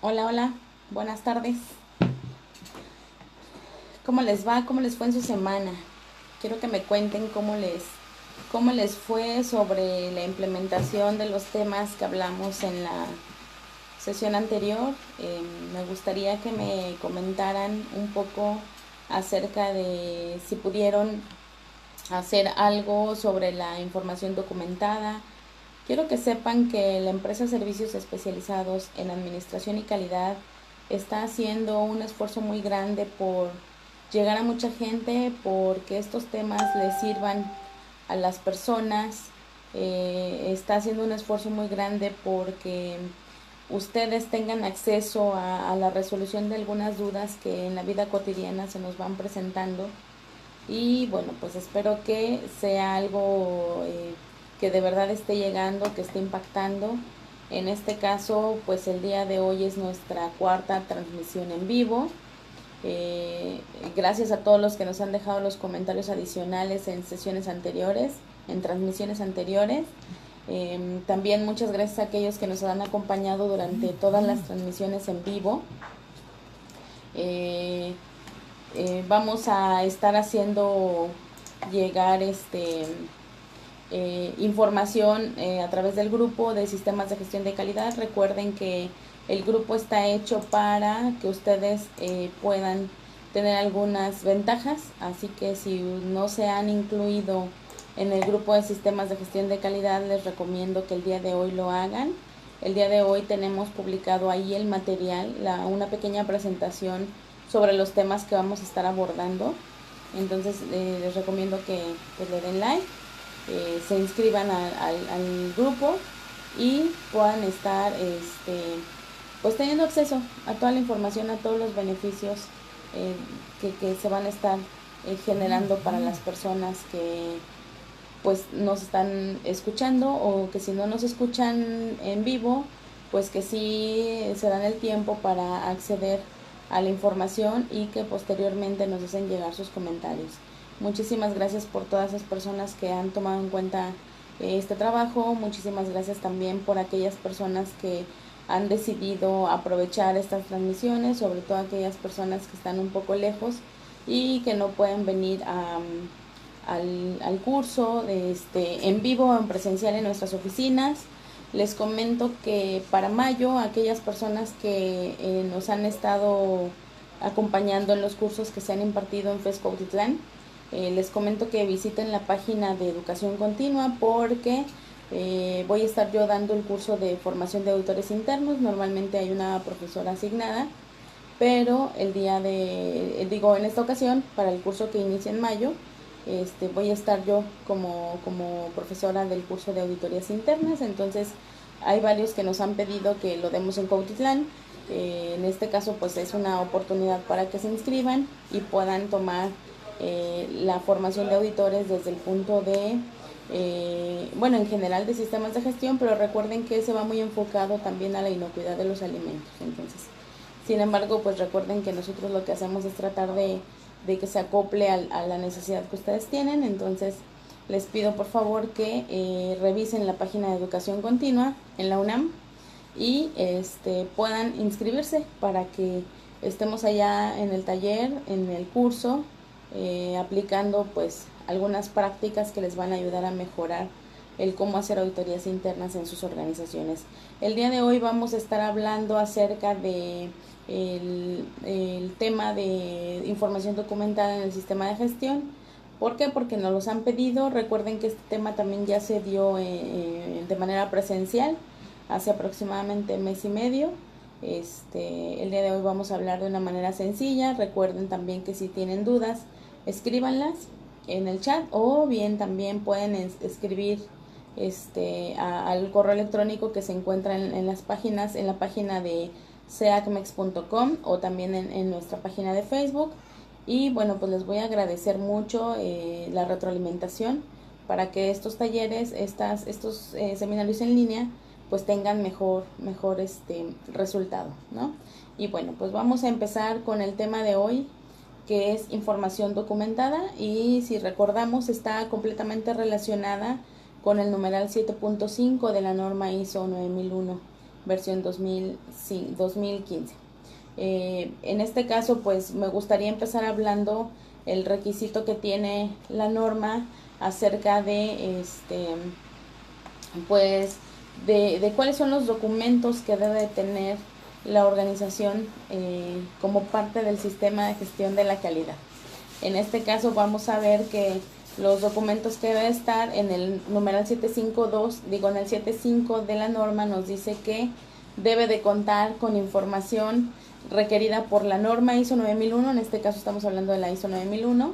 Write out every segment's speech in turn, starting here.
Hola, hola, buenas tardes. ¿Cómo les va? ¿Cómo les fue en su semana? Quiero que me cuenten cómo les fue sobre la implementación de los temas que hablamos en la sesión anterior. Me gustaría que me comentaran un poco acerca de si pudieron hacer algo sobre la información documentada. Quiero que sepan que la empresa Servicios Especializados en Administración y Calidad está haciendo un esfuerzo muy grande por llegar a mucha gente, porque estos temas les sirvan a las personas. Está haciendo un esfuerzo muy grande porque ustedes tengan acceso a la resolución de algunas dudas que en la vida cotidiana se nos van presentando. Y bueno, pues espero que sea algo que de verdad esté llegando, que esté impactando. En este caso, pues el día de hoy es nuestra cuarta transmisión en vivo. Gracias a todos los que nos han dejado los comentarios adicionales en sesiones anteriores, en transmisiones anteriores. También muchas gracias a aquellos que nos han acompañado durante todas las transmisiones en vivo. Vamos a estar haciendo llegar información a través del grupo de sistemas de gestión de calidad. Recuerden que el grupo está hecho para que ustedes puedan tener algunas ventajas, así que si no se han incluido en el grupo de sistemas de gestión de calidad, les recomiendo que el día de hoy lo hagan. El día de hoy tenemos publicado ahí el material, una pequeña presentación sobre los temas que vamos a estar abordando. Entonces les recomiendo que pues, le den like, se inscriban al grupo y puedan estar pues teniendo acceso a toda la información, a todos los beneficios que se van a estar generando para las personas que pues nos están escuchando, o que si no nos escuchan en vivo, pues que sí se dan el tiempo para acceder a la información y que posteriormente nos hacen llegar sus comentarios. Muchísimas gracias por todas esas personas que han tomado en cuenta este trabajo. Muchísimas gracias también por aquellas personas que han decidido aprovechar estas transmisiones, sobre todo aquellas personas que están un poco lejos y que no pueden venir al curso en vivo o en presencial en nuestras oficinas. Les comento que para mayo, aquellas personas que nos han estado acompañando en los cursos que se han impartido en FES Cuautitlán, les comento que visiten la página de Educación Continua, porque voy a estar yo dando el curso de formación de auditores internos. Normalmente hay una profesora asignada, pero en esta ocasión, para el curso que inicia en mayo, voy a estar yo como profesora del curso de auditorías internas. Entonces hay varios que nos han pedido que lo demos en Cuautitlán. En este caso pues es una oportunidad para que se inscriban y puedan tomar la formación de auditores desde el punto de en general de sistemas de gestión, pero recuerden que se va muy enfocado también a la inocuidad de los alimentos. Entonces, sin embargo, pues recuerden que nosotros lo que hacemos es tratar de que se acople a la necesidad que ustedes tienen. Entonces les pido por favor que revisen la página de Educación Continua en la UNAM y puedan inscribirse para que estemos allá en el taller, en el curso, aplicando pues algunas prácticas que les van a ayudar a mejorar el cómo hacer auditorías internas en sus organizaciones. El día de hoy vamos a estar hablando acerca de el tema de información documentada en el sistema de gestión. ¿Por qué? Porque nos los han pedido. Recuerden que este tema también ya se dio de manera presencial hace aproximadamente mes y medio. El día de hoy vamos a hablar de una manera sencilla. Recuerden también que si tienen dudas, escríbanlas en el chat, o bien también pueden escribir al correo electrónico que se encuentra en las páginas, en la página de ceacmex.com, o también en nuestra página de Facebook. Y bueno, pues les voy a agradecer mucho la retroalimentación para que estos talleres, estos seminarios en línea, pues tengan mejor resultado, ¿no? Y bueno, pues vamos a empezar con el tema de hoy, que es información documentada, y si recordamos está completamente relacionada con el numeral 7.5 de la norma ISO 9001. versión 2015. En este caso, pues me gustaría empezar hablando el requisito que tiene la norma acerca de pues de cuáles son los documentos que debe tener la organización como parte del sistema de gestión de la calidad. En este caso vamos a ver que los documentos que debe estar en el numeral 752, en el 75 de la norma nos dice que debe de contar con información requerida por la norma ISO 9001, en este caso estamos hablando de la ISO 9001,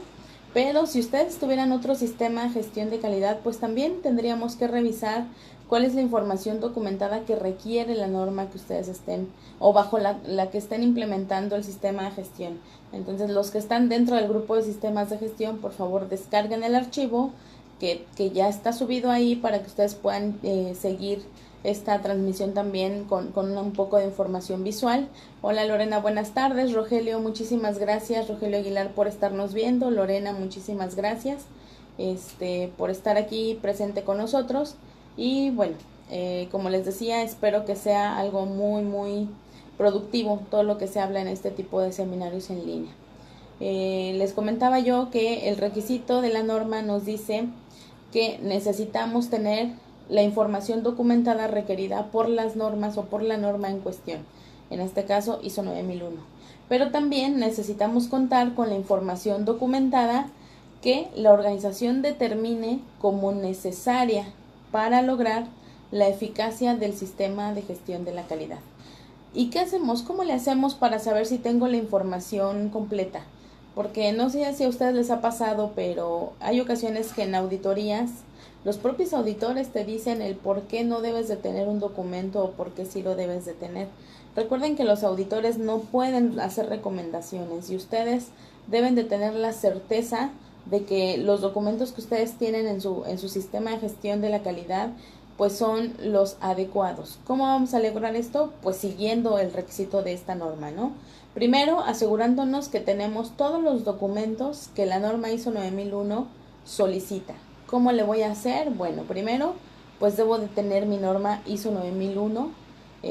pero si ustedes tuvieran otro sistema de gestión de calidad, pues también tendríamos que revisar cuál es la información documentada que requiere la norma que ustedes estén, o bajo la que estén implementando el sistema de gestión. Entonces, los que están dentro del grupo de sistemas de gestión, por favor, descarguen el archivo que ya está subido ahí para que ustedes puedan seguir esta transmisión también con un poco de información visual. Hola Lorena, buenas tardes. Rogelio, muchísimas gracias. Rogelio Aguilar por estarnos viendo. Lorena, muchísimas gracias por estar aquí presente con nosotros. Y bueno, como les decía, espero que sea algo muy, muy productivo todo lo que se habla en este tipo de seminarios en línea. Les comentaba yo que el requisito de la norma nos dice que necesitamos tener la información documentada requerida por las normas o por la norma en cuestión, en este caso ISO 9001. Pero también necesitamos contar con la información documentada que la organización determine como necesaria para lograr la eficacia del sistema de gestión de la calidad. ¿Y qué hacemos? ¿Cómo le hacemos para saber si tengo la información completa? Porque no sé si a ustedes les ha pasado, pero hay ocasiones que en auditorías los propios auditores te dicen el por qué no debes de tener un documento o por qué sí lo debes de tener. Recuerden que los auditores no pueden hacer recomendaciones y ustedes deben de tener la certeza de que los documentos que ustedes tienen en su sistema de gestión de la calidad pues son los adecuados. ¿Cómo vamos a lograr esto? Pues siguiendo el requisito de esta norma, ¿no? Primero, asegurándonos que tenemos todos los documentos que la norma ISO 9001 solicita. ¿Cómo le voy a hacer? Bueno, primero, pues debo de tener mi norma ISO 9001,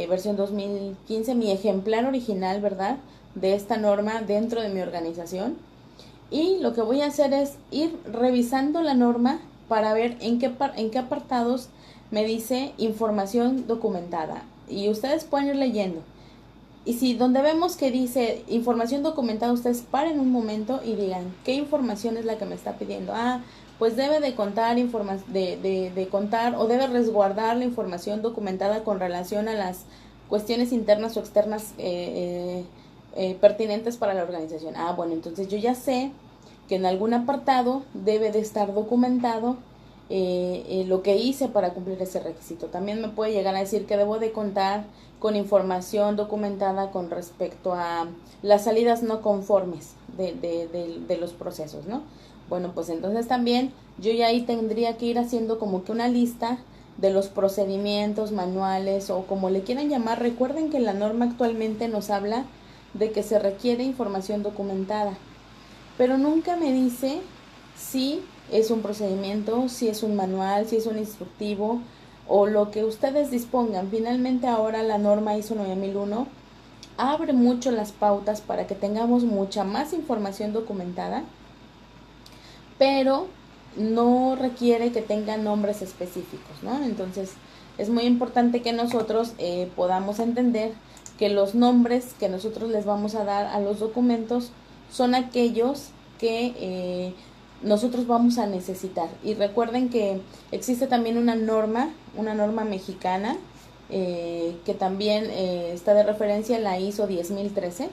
versión 2015, mi ejemplar original, ¿verdad?, de esta norma dentro de mi organización. Y lo que voy a hacer es ir revisando la norma para ver en qué apartados me dice información documentada. Y ustedes pueden ir leyendo. Y si donde vemos que dice información documentada, ustedes paren un momento y digan, ¿qué información es la que me está pidiendo? Pues debe de contar contar o debe resguardar la información documentada con relación a las cuestiones internas o externas pertinentes para la organización. Bueno, entonces yo ya sé que en algún apartado debe de estar documentado lo que hice para cumplir ese requisito. También me puede llegar a decir que debo de contar con información documentada con respecto a las salidas no conformes de los procesos, ¿no? Bueno, pues entonces también yo ya ahí tendría que ir haciendo como que una lista de los procedimientos, manuales o como le quieran llamar. Recuerden que la norma actualmente nos habla de que se requiere información documentada, pero nunca me dice si es un procedimiento, si es un manual, si es un instructivo o lo que ustedes dispongan. Finalmente ahora la norma ISO 9001 abre mucho las pautas para que tengamos mucha más información documentada, pero no requiere que tengan nombres específicos, ¿no? Entonces es muy importante que nosotros podamos entender que los nombres que nosotros les vamos a dar a los documentos son aquellos que nosotros vamos a necesitar. Y recuerden que existe también una norma mexicana que también está de referencia en la ISO 10013.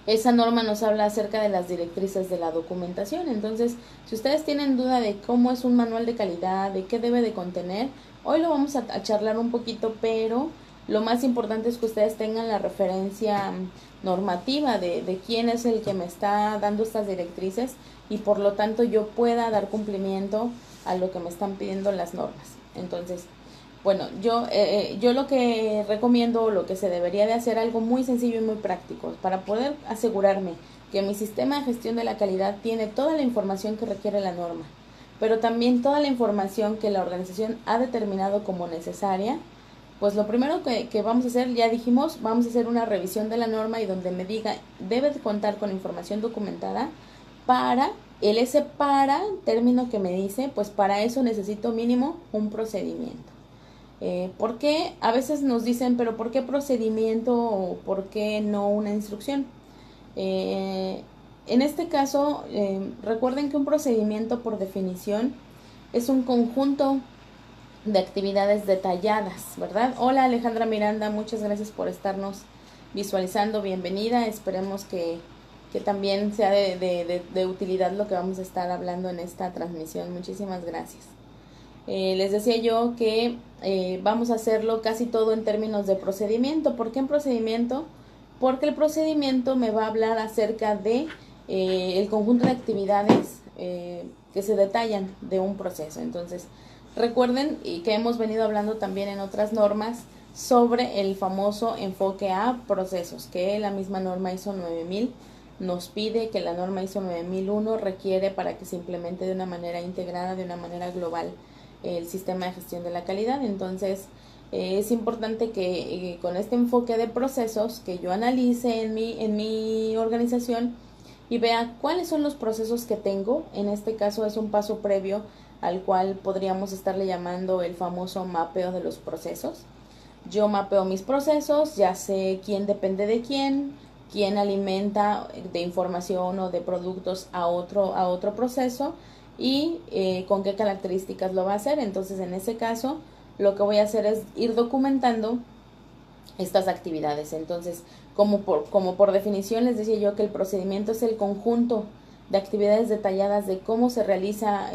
Esa norma nos habla acerca de las directrices de la documentación. Entonces, si ustedes tienen duda de cómo es un manual de calidad, de qué debe de contener, hoy lo vamos a charlar un poquito, pero lo más importante es que ustedes tengan la referencia normativa de quién es el que me está dando estas directrices y por lo tanto yo pueda dar cumplimiento a lo que me están pidiendo las normas. Entonces, bueno, yo lo que recomiendo, lo que se debería de hacer, algo muy sencillo y muy práctico, para poder asegurarme que mi sistema de gestión de la calidad tiene toda la información que requiere la norma, pero también toda la información que la organización ha determinado como necesaria Pues lo primero que vamos a hacer, ya dijimos, vamos a hacer una revisión de la norma y donde me diga, debe de contar con información documentada para, ese para, término que me dice, pues para eso necesito mínimo un procedimiento. ¿Por qué? A veces nos dicen, pero ¿por qué procedimiento o por qué no una instrucción? En este caso, recuerden que un procedimiento por definición es un conjunto de actividades detalladas, ¿verdad? Hola Alejandra Miranda, muchas gracias por estarnos visualizando, bienvenida, esperemos que también sea de utilidad lo que vamos a estar hablando en esta transmisión, muchísimas gracias. Les decía yo que vamos a hacerlo casi todo en términos de procedimiento. ¿Por qué en procedimiento? Porque el procedimiento me va a hablar acerca de el conjunto de actividades que se detallan de un proceso. Entonces, recuerden y que hemos venido hablando también en otras normas sobre el famoso enfoque a procesos, que la misma norma ISO 9000 nos pide, que la norma ISO 9001 requiere para que se implemente de una manera integrada, de una manera global el sistema de gestión de la calidad. Entonces es importante que con este enfoque de procesos que yo analice en mi organización y vea cuáles son los procesos que tengo. En este caso es un paso previo al cual podríamos estarle llamando el famoso mapeo de los procesos. Yo mapeo mis procesos, ya sé quién depende de quién alimenta de información o de productos a otro proceso y con qué características lo va a hacer. Entonces en ese caso lo que voy a hacer es ir documentando estas actividades. Entonces como por definición les decía yo que el procedimiento es el conjunto de actividades detalladas de cómo se realiza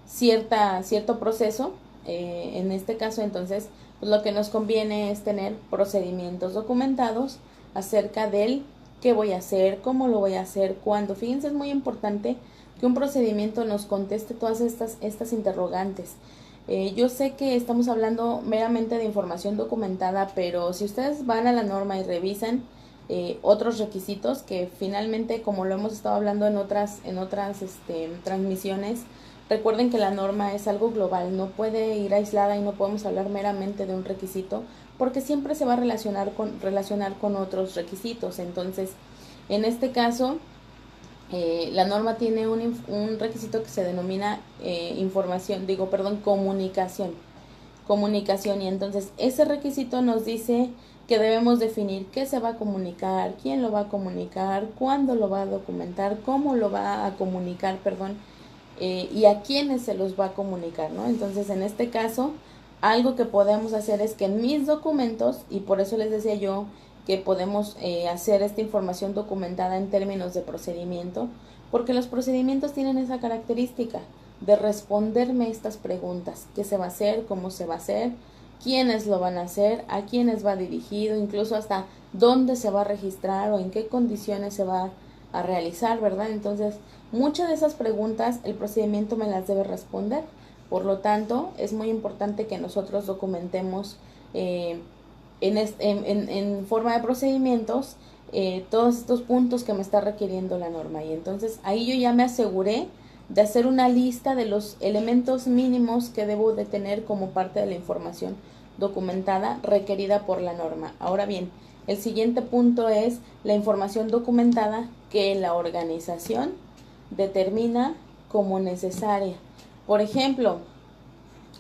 cierto proceso. En este caso entonces pues lo que nos conviene es tener procedimientos documentados acerca del qué voy a hacer, cómo lo voy a hacer, cuándo. Fíjense, es muy importante que un procedimiento nos conteste todas estas interrogantes. Yo sé que estamos hablando meramente de información documentada, pero si ustedes van a la norma y revisan otros requisitos que finalmente, como lo hemos estado hablando en otras transmisiones, recuerden que la norma es algo global, no puede ir aislada y no podemos hablar meramente de un requisito porque siempre se va a relacionar con otros requisitos. Entonces, en este caso, la norma tiene un requisito que se denomina comunicación, y entonces ese requisito nos dice que debemos definir qué se va a comunicar, quién lo va a comunicar, cuándo lo va a documentar, cómo lo va a comunicar, y a quiénes se los va a comunicar, ¿no? Entonces, en este caso, algo que podemos hacer es que en mis documentos, y por eso les decía yo que podemos hacer esta información documentada en términos de procedimiento, porque los procedimientos tienen esa característica de responderme estas preguntas: qué se va a hacer, cómo se va a hacer, quiénes lo van a hacer, a quiénes va dirigido, incluso hasta dónde se va a registrar o en qué condiciones se va a realizar, ¿verdad? Entonces, muchas de esas preguntas el procedimiento me las debe responder. Por lo tanto, es muy importante que nosotros documentemos en forma de procedimientos todos estos puntos que me está requiriendo la norma. Y entonces ahí yo ya me aseguré de hacer una lista de los elementos mínimos que debo de tener como parte de la información documentada requerida por la norma. Ahora bien, el siguiente punto es la información documentada que la organización determina como necesaria. Por ejemplo,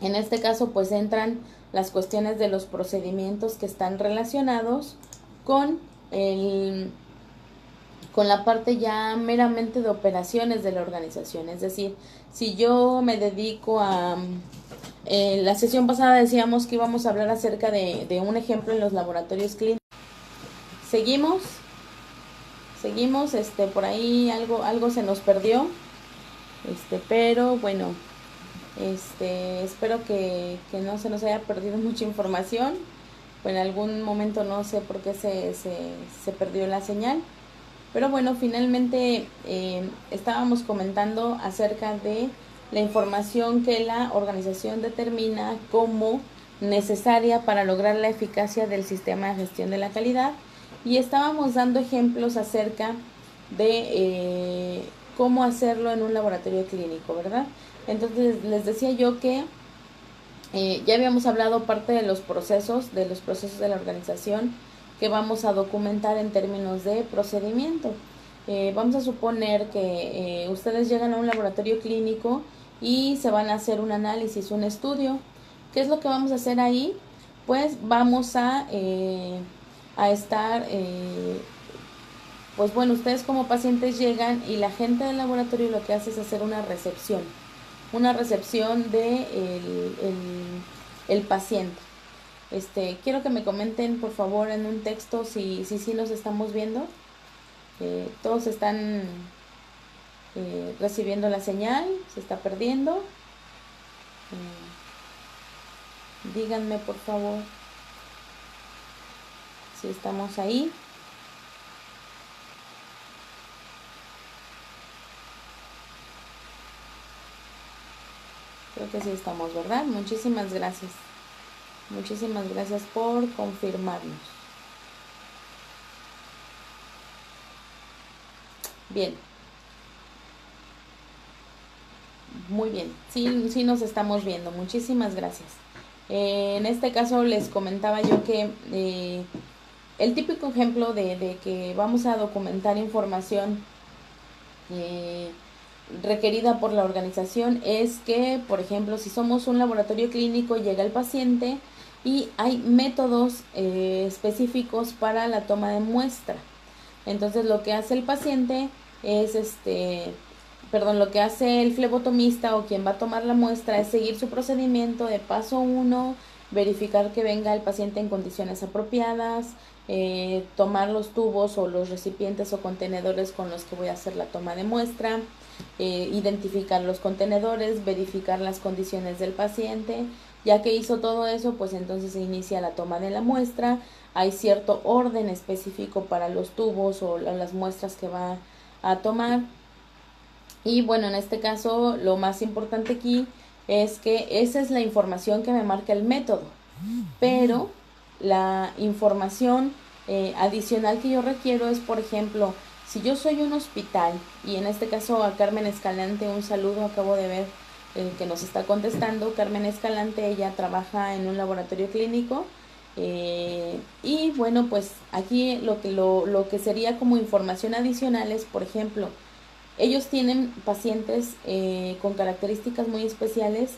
en este caso pues entran las cuestiones de los procedimientos que están relacionados con la parte ya meramente de operaciones de la organización. Es decir, si yo me dedico a... la sesión pasada decíamos que íbamos a hablar acerca de un ejemplo en los laboratorios clínicos. Seguimos, por ahí algo se nos perdió, pero bueno, espero que no se nos haya perdido mucha información. En algún momento no sé por qué se perdió la señal, pero bueno, finalmente estábamos comentando acerca de la información que la organización determina como necesaria para lograr la eficacia del sistema de gestión de la calidad, y estábamos dando ejemplos acerca de cómo hacerlo en un laboratorio clínico, ¿verdad? Entonces les decía yo que Ya habíamos hablado parte de los procesos de la organización que vamos a documentar en términos de procedimiento. Vamos a suponer que ustedes llegan a un laboratorio clínico y se van a hacer un análisis, un estudio. ¿Qué es lo que vamos a hacer ahí? Pues vamos a estar, pues bueno, ustedes como pacientes llegan y la gente del laboratorio lo que hace es hacer una recepción de el paciente. Quiero que me comenten por favor en un texto si nos estamos viendo. Todos están recibiendo la señal, se está perdiendo. Díganme por favor si estamos ahí. Creo que sí estamos, ¿verdad? Muchísimas gracias. Muchísimas gracias por confirmarnos. Bien. Muy bien. Sí nos estamos viendo. Muchísimas gracias. En este caso les comentaba yo que el típico ejemplo de que vamos a documentar información requerida por la organización es que, por ejemplo, si somos un laboratorio clínico, llega el paciente y hay métodos específicos para la toma de muestra. Entonces lo que hace el paciente es lo que hace el flebotomista o quien va a tomar la muestra es seguir su procedimiento de paso 1, verificar que venga el paciente en condiciones apropiadas, tomar los tubos o los recipientes o contenedores con los que voy a hacer la toma de muestra, identificar los contenedores, verificar las condiciones del paciente. Ya que hizo todo eso, pues entonces se inicia la toma de la muestra. Hay cierto orden específico para los tubos o las muestras que va a tomar. Y bueno, en este caso lo más importante aquí es que esa es la información que me marca el método, pero la información adicional que yo requiero es, por ejemplo, si yo soy un hospital, y en este caso a Carmen Escalante un saludo, acabo de ver que nos está contestando. Carmen Escalante, ella trabaja en un laboratorio clínico, y bueno, pues aquí lo que sería como información adicional es, por ejemplo, ellos tienen pacientes con características muy especiales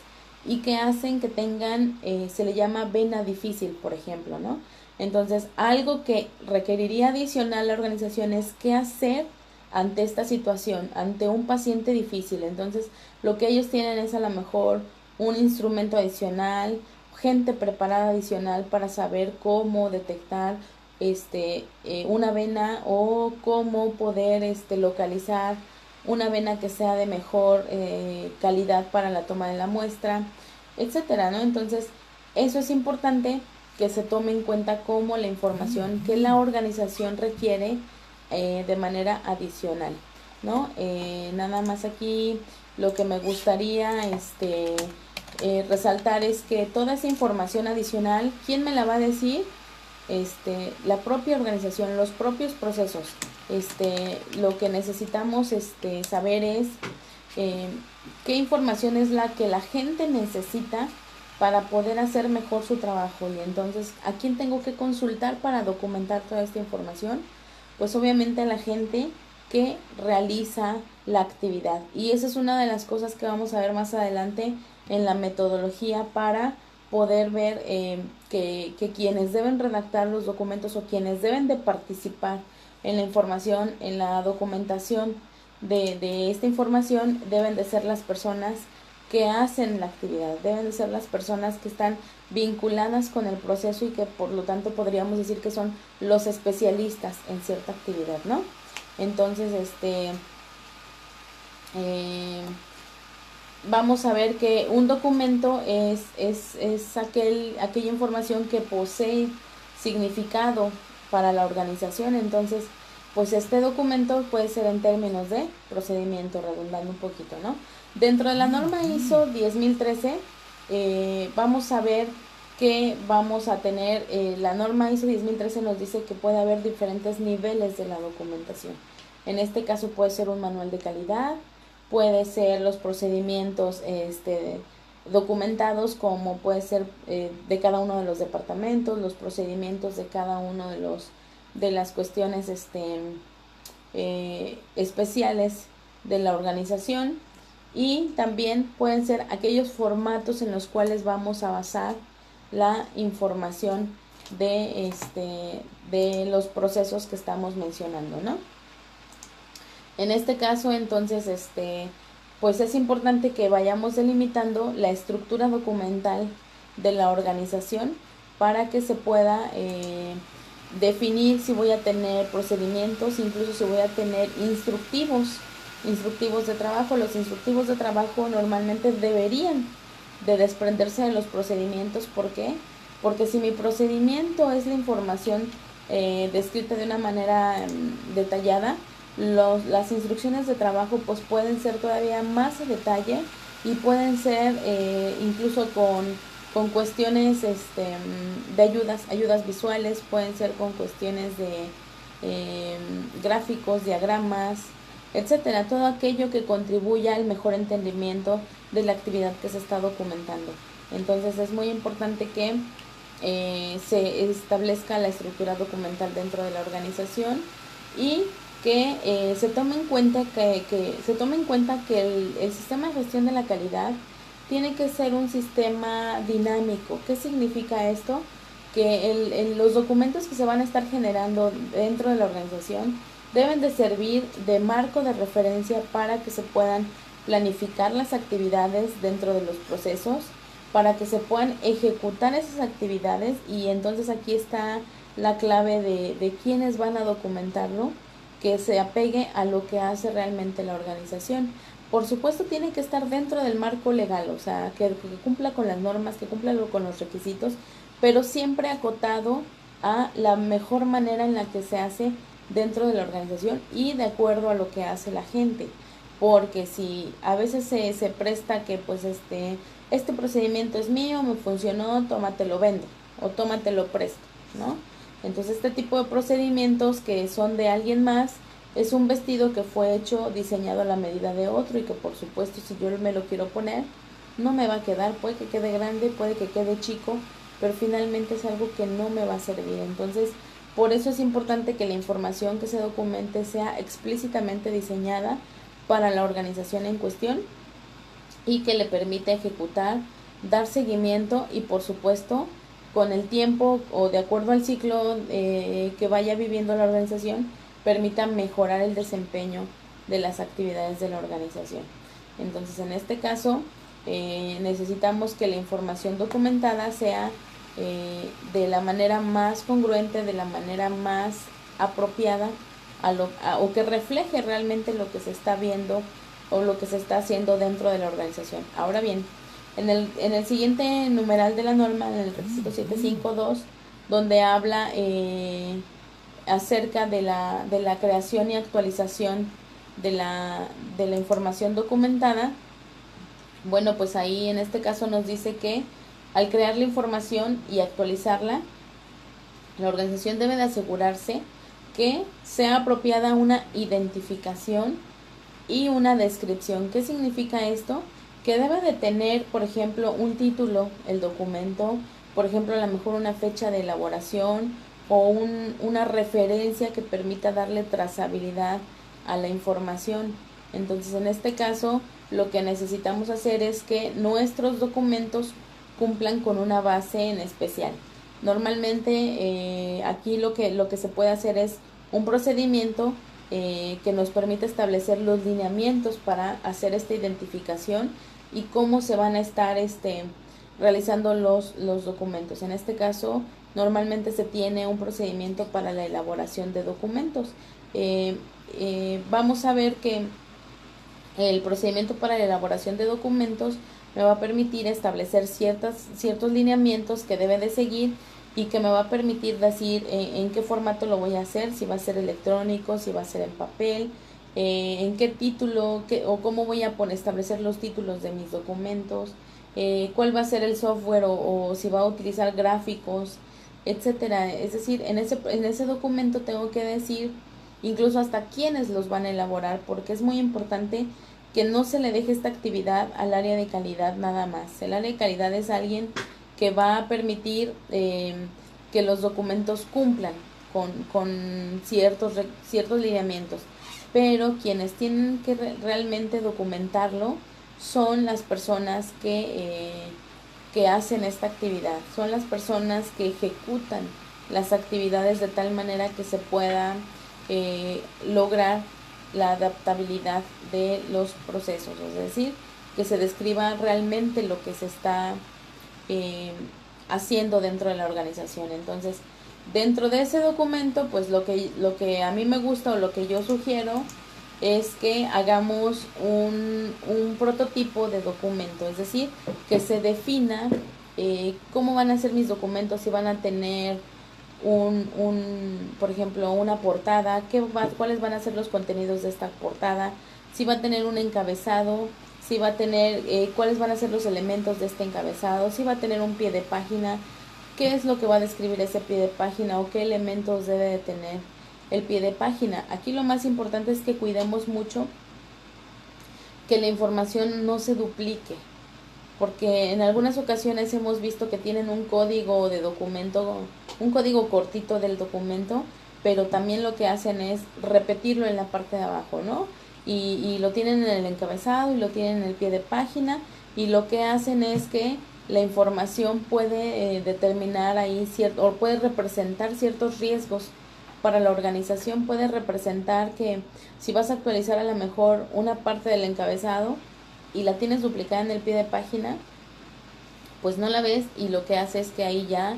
y que hacen que tengan, se le llama vena difícil, por ejemplo, ¿no? Entonces, algo que requeriría adicional la organización es qué hacer ante esta situación, ante un paciente difícil. Entonces, lo que ellos tienen es a lo mejor un instrumento adicional, gente preparada adicional para saber cómo detectar una vena o cómo poder localizar una vena que sea de mejor calidad para la toma de la muestra, etcétera, ¿no? Entonces, eso es importante que se tome en cuenta como la información que la organización requiere de manera adicional, ¿no? Nada más aquí lo que me gustaría resaltar es que toda esa información adicional, ¿quién me la va a decir? La propia organización, los propios procesos. Lo que necesitamos saber es qué información es la que la gente necesita para poder hacer mejor su trabajo. Y entonces, ¿a quién tengo que consultar para documentar toda esta información? Pues obviamente a la gente que realiza la actividad. Y esa es una de las cosas que vamos a ver más adelante en la metodología para poder ver que quienes deben redactar los documentos o quienes deben de participar en la información, en la documentación de esta información, deben de ser las personas que hacen la actividad, deben de ser las personas que están vinculadas con el proceso y que por lo tanto podríamos decir que son los especialistas en cierta actividad, ¿no? Entonces, vamos a ver que un documento es aquella información que posee significado para la organización. Entonces, pues este documento puede ser en términos de procedimiento, redundando un poquito, ¿no? Dentro de la norma ISO 10013, vamos a ver que vamos a tener, la norma ISO 10013 nos dice que puede haber diferentes niveles de la documentación. En este caso puede ser un manual de calidad, puede ser los procedimientos documentados, como puede ser de cada uno de los departamentos, los procedimientos de cada uno de las cuestiones especiales de la organización, y también pueden ser aquellos formatos en los cuales vamos a basar la información de los procesos que estamos mencionando, ¿no? En este caso, entonces, pues es importante que vayamos delimitando la estructura documental de la organización para que se pueda definir si voy a tener procedimientos, incluso si voy a tener instructivos de trabajo. Los instructivos de trabajo normalmente deberían de desprenderse de los procedimientos. ¿Por qué? Porque si mi procedimiento es la información descrita de una manera detallada, las instrucciones de trabajo pues pueden ser todavía más a detalle, y pueden ser incluso con cuestiones de ayudas visuales, pueden ser con cuestiones de gráficos, diagramas, etcétera, todo aquello que contribuya al mejor entendimiento de la actividad que se está documentando. Entonces es muy importante que se establezca la estructura documental dentro de la organización, y que se tome en cuenta que el sistema de gestión de la calidad tiene que ser un sistema dinámico. ¿Qué significa esto? Que los documentos que se van a estar generando dentro de la organización deben de servir de marco de referencia para que se puedan planificar las actividades dentro de los procesos, para que se puedan ejecutar esas actividades. Y entonces aquí está la clave de quiénes van a documentarlo, que se apegue a lo que hace realmente la organización. Por supuesto tiene que estar dentro del marco legal, o sea, que cumpla con las normas, que cumpla con los requisitos, pero siempre acotado a la mejor manera en la que se hace dentro de la organización y de acuerdo a lo que hace la gente. Porque si a veces se presta que pues este procedimiento es mío, me funcionó, tómatelo vendo o tómatelo presto, ¿no? Entonces este tipo de procedimientos que son de alguien más es un vestido que fue hecho, diseñado a la medida de otro, y que por supuesto si yo me lo quiero poner no me va a quedar, puede que quede grande, puede que quede chico, pero finalmente es algo que no me va a servir. Entonces por eso es importante que la información que se documente sea explícitamente diseñada para la organización en cuestión, y que le permita ejecutar, dar seguimiento, y por supuesto con el tiempo o de acuerdo al ciclo que vaya viviendo la organización, permita mejorar el desempeño de las actividades de la organización. Entonces en este caso necesitamos que la información documentada sea de la manera más congruente, de la manera más apropiada o que refleje realmente lo que se está viendo o lo que se está haciendo dentro de la organización. Ahora bien, en el siguiente numeral de la norma, en el requisito 752, donde habla acerca de la creación y actualización de la información documentada, bueno, pues ahí en este caso nos dice que al crear la información y actualizarla, la organización debe de asegurarse que sea apropiada una identificación y una descripción. ¿Qué significa esto? Que debe de tener, por ejemplo, un título, el documento, por ejemplo, a lo mejor una fecha de elaboración o una referencia que permita darle trazabilidad a la información. Entonces, en este caso, lo que necesitamos hacer es que nuestros documentos cumplan con una base en especial. Normalmente aquí lo que se puede hacer es un procedimiento que nos permite establecer los lineamientos para hacer esta identificación y cómo se van a estar realizando los documentos. En este caso, normalmente se tiene un procedimiento para la elaboración de documentos. Vamos a ver que el procedimiento para la elaboración de documentos me va a permitir establecer ciertos lineamientos que debe de seguir, y que me va a permitir decir en qué formato lo voy a hacer, si va a ser electrónico, si va a ser en papel, en qué título o cómo voy a establecer los títulos de mis documentos, cuál va a ser el software o si va a utilizar gráficos, etcétera. Es decir, en ese documento tengo que decir incluso hasta quiénes los van a elaborar, porque es muy importante que no se le deje esta actividad al área de calidad nada más. El área de calidad es alguien que va a permitir que los documentos cumplan con ciertos lineamientos, pero quienes tienen que realmente documentarlo son las personas que hacen esta actividad, son las personas que ejecutan las actividades de tal manera que se pueda lograr la adaptabilidad de los procesos, es decir, que se describa realmente lo que se está haciendo dentro de la organización. Entonces, dentro de ese documento, pues lo que a mí me gusta o lo que yo sugiero es que hagamos un prototipo de documento, es decir, que se defina cómo van a ser mis documentos, si van a tener por ejemplo, una portada, cuáles van a ser los contenidos de esta portada, si va a tener un encabezado, si va a tener cuáles van a ser los elementos de este encabezado, si va a tener un pie de página, qué es lo que va a describir ese pie de página o qué elementos debe de tener el pie de página. Aquí lo más importante es que cuidemos mucho que la información no se duplique, porque en algunas ocasiones hemos visto que tienen un código de documento, un código cortito del documento, pero también lo que hacen es repetirlo en la parte de abajo, ¿no? Y lo tienen en el encabezado y lo tienen en el pie de página, y lo que hacen es que la información puede determinar ahí o puede representar ciertos riesgos para la organización. Puede representar que si vas a actualizar a lo mejor una parte del encabezado y la tienes duplicada en el pie de página, pues no la ves, y lo que hace es que ahí ya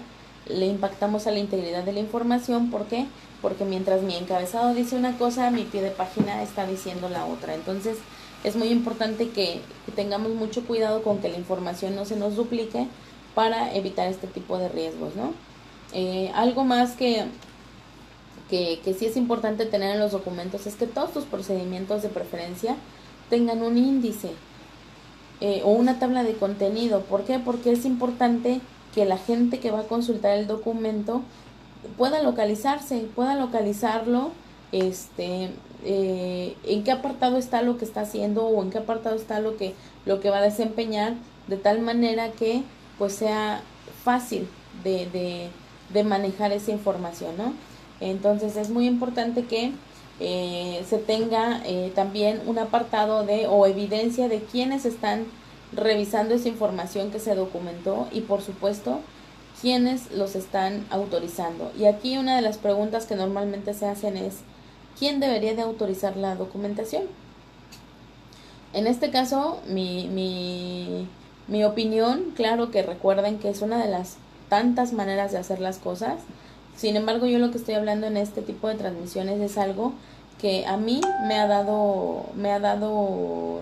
le impactamos a la integridad de la información. ¿Por qué? Porque mientras mi encabezado dice una cosa, mi pie de página está diciendo la otra. Entonces es muy importante que tengamos mucho cuidado con que la información no se nos duplique para evitar este tipo de riesgos, ¿no? Algo más que sí es importante tener en los documentos es que todos tus procedimientos de preferencia tengan un índice o una tabla de contenido. ¿Por qué? Porque es importante que la gente que va a consultar el documento pueda localizarlo, en qué apartado está lo que está haciendo o en qué apartado está lo que va a desempeñar, de tal manera que pues sea fácil de manejar esa información, ¿no? Entonces es muy importante que se tenga también un apartado o evidencia de quiénes están revisando esa información que se documentó, y por supuesto quiénes los están autorizando. Y aquí una de las preguntas que normalmente se hacen es: ¿quién debería de autorizar la documentación? En este caso, mi opinión, claro que recuerden que es una de las tantas maneras de hacer las cosas. Sin embargo, yo lo que estoy hablando en este tipo de transmisiones es algo que a mí me ha dado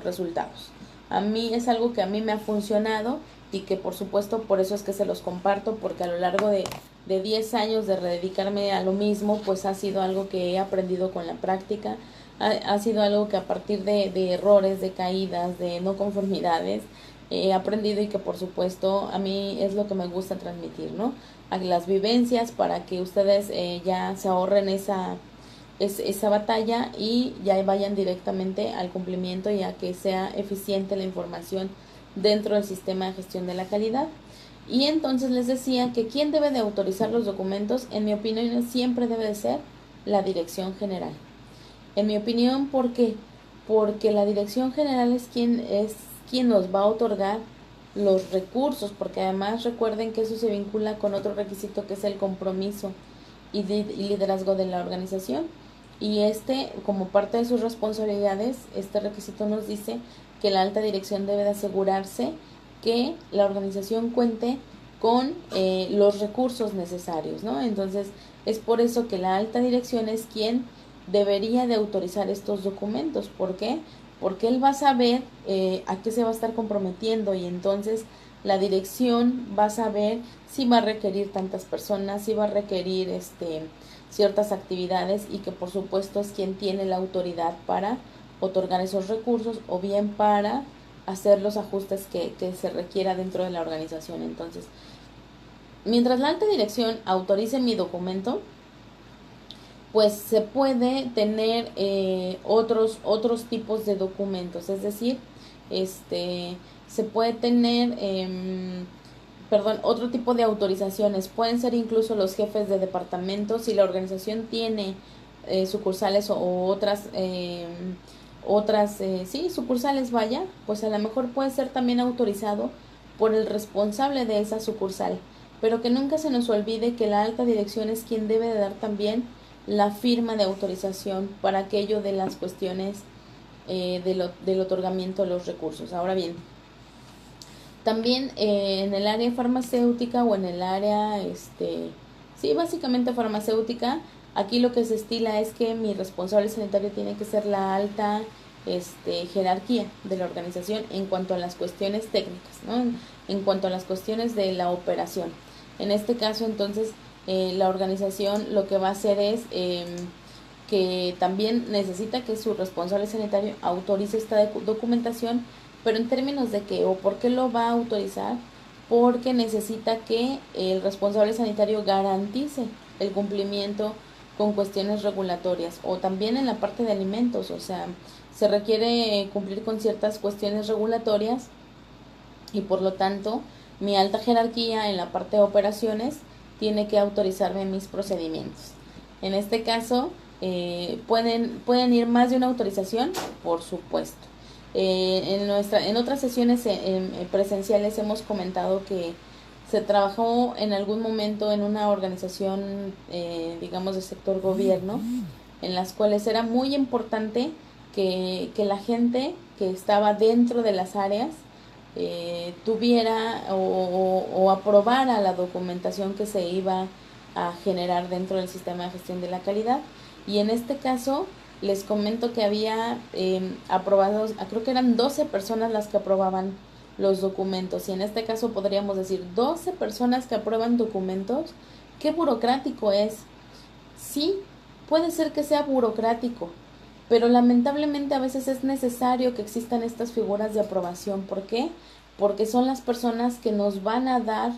resultados. A mí es algo que a mí me ha funcionado, y que por supuesto por eso es que se los comparto, porque a lo largo de 10 años de dedicarme a lo mismo, pues ha sido algo que he aprendido con la práctica, ha sido algo que a partir de errores, de caídas, de no conformidades, he aprendido, y que por supuesto a mí es lo que me gusta transmitir, ¿no? A las vivencias, para que ustedes ya se ahorren esa batalla y ya vayan directamente al cumplimiento, y a que sea eficiente la información dentro del sistema de gestión de la calidad. Y entonces les decía que quien debe de autorizar los documentos, en mi opinión, siempre debe de ser la dirección general. En mi opinión, ¿por qué? Porque la dirección general es quien nos va a otorgar los recursos, porque además recuerden que eso se vincula con otro requisito, que es el compromiso y liderazgo de la organización. Y como parte de sus responsabilidades, este requisito nos dice que la alta dirección debe de asegurarse que la organización cuente con los recursos necesarios, ¿no? Entonces es por eso que la alta dirección es quien debería de autorizar estos documentos. ¿Por qué? Porque él va a saber a qué se va a estar comprometiendo, y entonces la dirección va a saber si va a requerir tantas personas, si va a requerir ciertas actividades, y que por supuesto es quien tiene la autoridad para otorgar esos recursos, o bien para hacer los ajustes que se requiera dentro de la organización. Entonces, mientras la alta dirección autorice mi documento, pues se puede tener otros tipos de documentos, es decir, se puede tener, otro tipo de autorizaciones, pueden ser incluso los jefes de departamento, si la organización tiene sucursales o sí, sucursales, vaya, pues a lo mejor puede ser también autorizado por el responsable de esa sucursal, pero que nunca se nos olvide que la alta dirección es quien debe de dar también la firma de autorización para aquello de las cuestiones del otorgamiento de los recursos. Ahora bien, también en el área farmacéutica o en el área, sí, básicamente farmacéutica, aquí lo que se estila es que mi responsable sanitario tiene que ser la alta jerarquía de la organización en cuanto a las cuestiones técnicas, ¿no? En cuanto a las cuestiones de la operación. En este caso, entonces, la organización lo que va a hacer es que también necesita que su responsable sanitario autorice esta documentación, pero en términos de qué o por qué lo va a autorizar, porque necesita que el responsable sanitario garantice el cumplimiento con cuestiones regulatorias, o también en la parte de alimentos, o sea, se requiere cumplir con ciertas cuestiones regulatorias y por lo tanto mi alta jerarquía en la parte de operaciones tiene que autorizarme mis procedimientos. En este caso, pueden ir más de una autorización, por supuesto. En otras sesiones presenciales hemos comentado que se trabajó en algún momento en una organización, digamos, de sector gobierno, en las cuales era muy importante que la gente que estaba dentro de las áreas tuviera o aprobara la documentación que se iba a generar dentro del sistema de gestión de la calidad. Y en este caso les comento que había aprobados, creo que eran 12 personas las que aprobaban los documentos, y en este caso podríamos decir 12 personas que aprueban documentos. ¿Qué burocrático es? Sí, puede ser que sea burocrático, pero lamentablemente a veces es necesario que existan estas figuras de aprobación. ¿Por qué? Porque son las personas que nos van a dar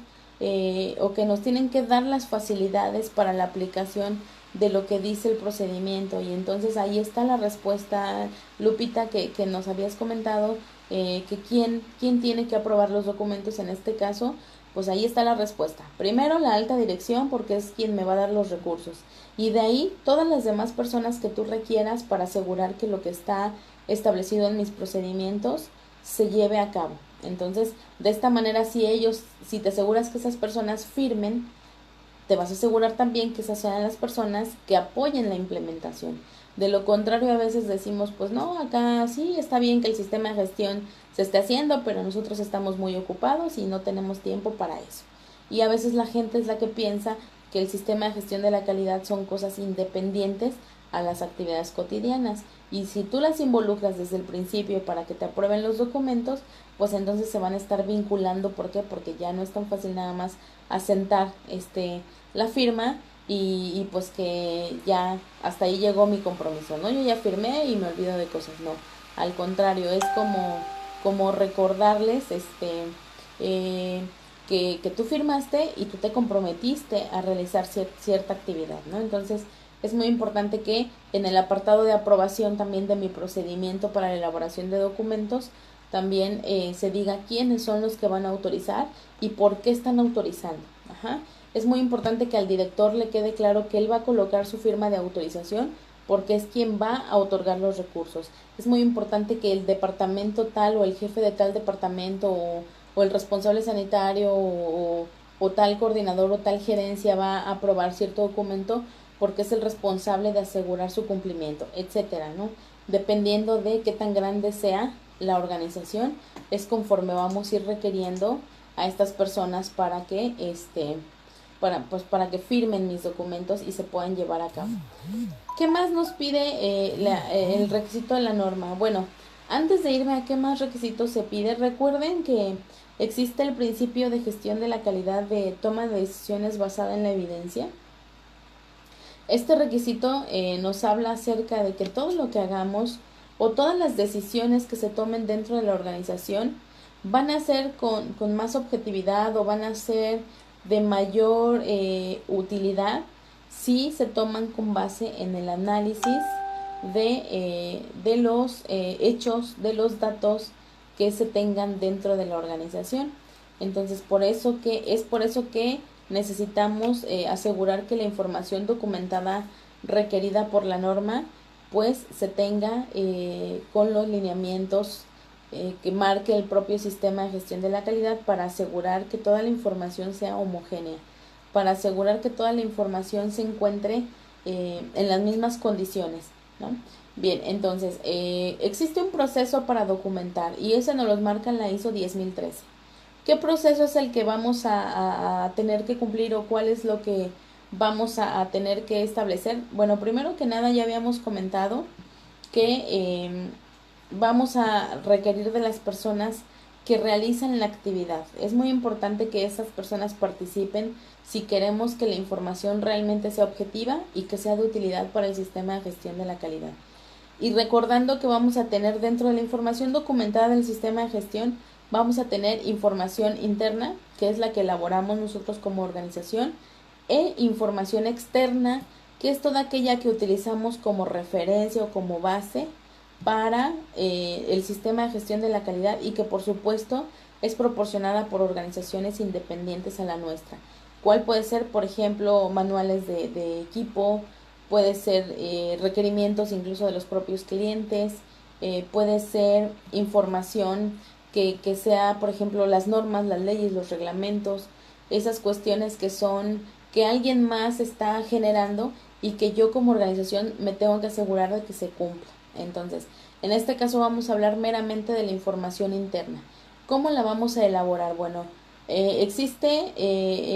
o que nos tienen que dar las facilidades para la aplicación de lo que dice el procedimiento. Y entonces ahí está la respuesta, Lupita, que nos habías comentado, que quién tiene que aprobar los documentos en este caso. Pues ahí está la respuesta. Primero la alta dirección, porque es quien me va a dar los recursos, y de ahí todas las demás personas que tú requieras para asegurar que lo que está establecido en mis procedimientos se lleve a cabo. Entonces, de esta manera, si te aseguras que esas personas firmen, te vas a asegurar también que esas sean las personas que apoyen la implementación. De lo contrario, a veces decimos, pues no, acá sí está bien que el sistema de gestión se esté haciendo, pero nosotros estamos muy ocupados y no tenemos tiempo para eso. Y a veces la gente es la que piensa que el sistema de gestión de la calidad son cosas independientes a las actividades cotidianas. Y si tú las involucras desde el principio para que te aprueben los documentos, pues entonces se van a estar vinculando. ¿Por qué? Porque ya no es tan fácil nada más asentar la firma y pues que ya hasta ahí llegó mi compromiso, ¿no? Yo ya firmé y me olvido de cosas, no. Al contrario, es como recordarles que tú firmaste y tú te comprometiste a realizar cierta actividad, ¿no? Entonces es muy importante que en el apartado de aprobación también de mi procedimiento para la elaboración de documentos también se diga quiénes son los que van a autorizar y por qué están autorizando. Ajá. Es muy importante que al director le quede claro que él va a colocar su firma de autorización porque es quien va a otorgar los recursos. Es muy importante que el departamento tal o el jefe de tal departamento o el responsable sanitario o tal coordinador o tal gerencia va a aprobar cierto documento porque es el responsable de asegurar su cumplimiento, etcétera, ¿no? Dependiendo de qué tan grande sea la organización, es conforme vamos a ir requiriendo a estas personas para que para que firmen mis documentos y se puedan llevar a cabo. ¿Qué más nos pide el requisito de la norma? Bueno, antes de irme a qué más requisitos se pide, recuerden que existe el principio de gestión de la calidad de toma de decisiones basada en la evidencia. Este requisito nos habla acerca de que todo lo que hagamos o todas las decisiones que se tomen dentro de la organización van a ser con más objetividad o van a ser de mayor utilidad sí se toman con base en el análisis de los hechos, de los datos que se tengan dentro de la organización. Entonces, por eso que necesitamos asegurar que la información documentada requerida por la norma pues se tenga con los lineamientos que marque el propio sistema de gestión de la calidad, para asegurar que toda la información sea homogénea, para asegurar que toda la información se encuentre en las mismas condiciones, ¿no? Bien, entonces, existe un proceso para documentar y ese nos lo marca en la ISO 10013. ¿Qué proceso es el que vamos a tener que cumplir, o cuál es lo que vamos a tener que establecer? Bueno, primero que nada ya habíamos comentado que vamos a requerir de las personas que realizan la actividad. Es muy importante que esas personas participen si queremos que la información realmente sea objetiva y que sea de utilidad para el sistema de gestión de la calidad. Y recordando que vamos a tener dentro de la información documentada del sistema de gestión, vamos a tener información interna, que es la que elaboramos nosotros como organización, e información externa, que es toda aquella que utilizamos como referencia o como base para el sistema de gestión de la calidad, y que por supuesto es proporcionada por organizaciones independientes a la nuestra. ¿Cuál puede ser? Por ejemplo, manuales de equipo, puede ser requerimientos incluso de los propios clientes, puede ser información que sea, por ejemplo, las normas, las leyes, los reglamentos, esas cuestiones que alguien más está generando y que yo como organización me tengo que asegurar de que se cumpla. Entonces, en este caso vamos a hablar meramente de la información interna. ¿Cómo la vamos a elaborar? Bueno, existe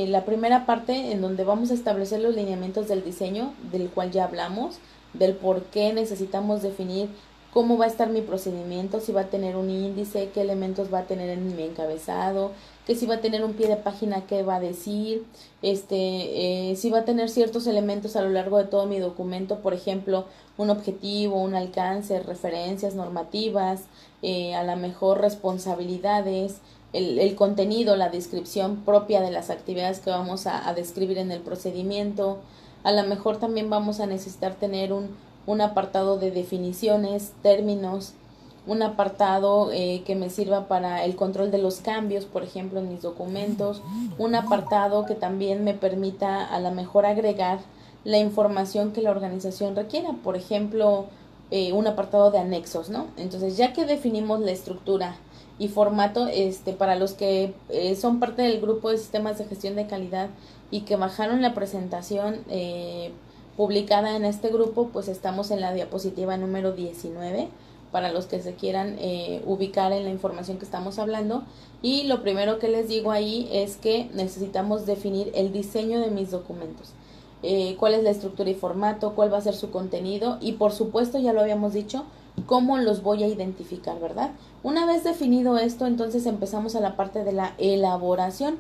la primera parte en donde vamos a establecer los lineamientos del diseño, del cual ya hablamos, del por qué necesitamos definir cómo va a estar mi procedimiento, si va a tener un índice, qué elementos va a tener en mi encabezado, que si va a tener un pie de página, qué va a decir, si va a tener ciertos elementos a lo largo de todo mi documento, por ejemplo, un objetivo, un alcance, referencias normativas, a lo mejor responsabilidades, el contenido, la descripción propia de las actividades que vamos a describir en el procedimiento. A lo mejor también vamos a necesitar tener un apartado de definiciones, términos, un apartado que me sirva para el control de los cambios, por ejemplo, en mis documentos, un apartado que también me permita a lo mejor agregar la información que la organización requiera, por ejemplo, un apartado de anexos, ¿no? Entonces, ya que definimos la estructura y formato, para los que son parte del grupo de sistemas de gestión de calidad y que bajaron la presentación publicada en este grupo, pues estamos en la diapositiva número 19 para los que se quieran ubicar en la información que estamos hablando. Y lo primero que les digo ahí es que necesitamos definir el diseño de mis documentos, cuál es la estructura y formato, cuál va a ser su contenido, y por supuesto, ya lo habíamos dicho, cómo los voy a identificar, ¿verdad? Una vez definido esto, entonces empezamos a la parte de la elaboración,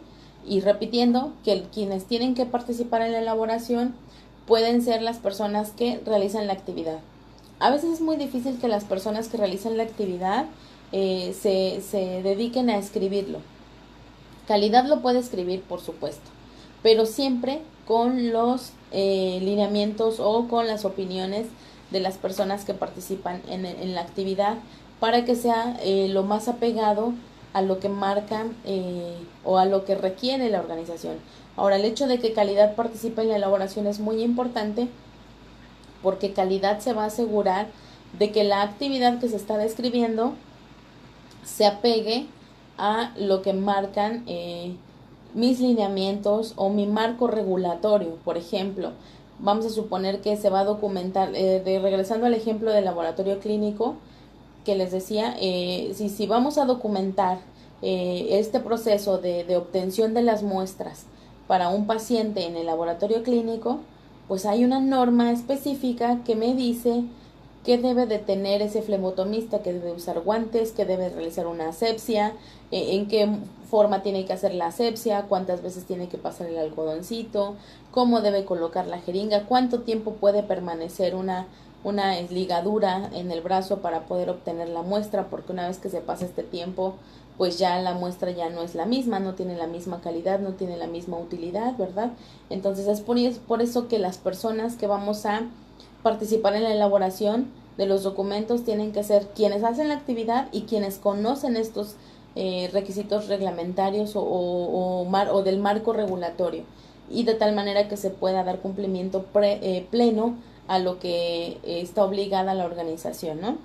y repitiendo que quienes tienen que participar en la elaboración pueden ser las personas que realizan la actividad. A veces es muy difícil que las personas que realizan la actividad se dediquen a escribirlo. Calidad lo puede escribir, por supuesto, pero siempre con los lineamientos o con las opiniones de las personas que participan en la actividad, para que sea lo más apegado a lo que marca o a lo que requiere la organización. Ahora, el hecho de que calidad participe en la elaboración es muy importante, porque calidad se va a asegurar de que la actividad que se está describiendo se apegue a lo que marcan mis lineamientos o mi marco regulatorio. Por ejemplo, vamos a suponer que se va a documentar, regresando al ejemplo del laboratorio clínico que les decía, si vamos a documentar este proceso de obtención de las muestras para un paciente en el laboratorio clínico, pues hay una norma específica que me dice qué debe de tener ese flebotomista, que debe usar guantes, que debe realizar una asepsia, en qué forma tiene que hacer la asepsia, cuántas veces tiene que pasar el algodoncito, cómo debe colocar la jeringa, cuánto tiempo puede permanecer una una ligadura en el brazo para poder obtener la muestra, porque una vez que se pasa este tiempo, pues ya la muestra ya no es la misma, no tiene la misma calidad, no tiene la misma utilidad, ¿verdad? Entonces es por eso que las personas que vamos a participar en la elaboración de los documentos tienen que ser quienes hacen la actividad y quienes conocen estos requisitos reglamentarios o del marco regulatorio, y de tal manera que se pueda dar cumplimiento pleno a lo que está obligada la organización, ¿no?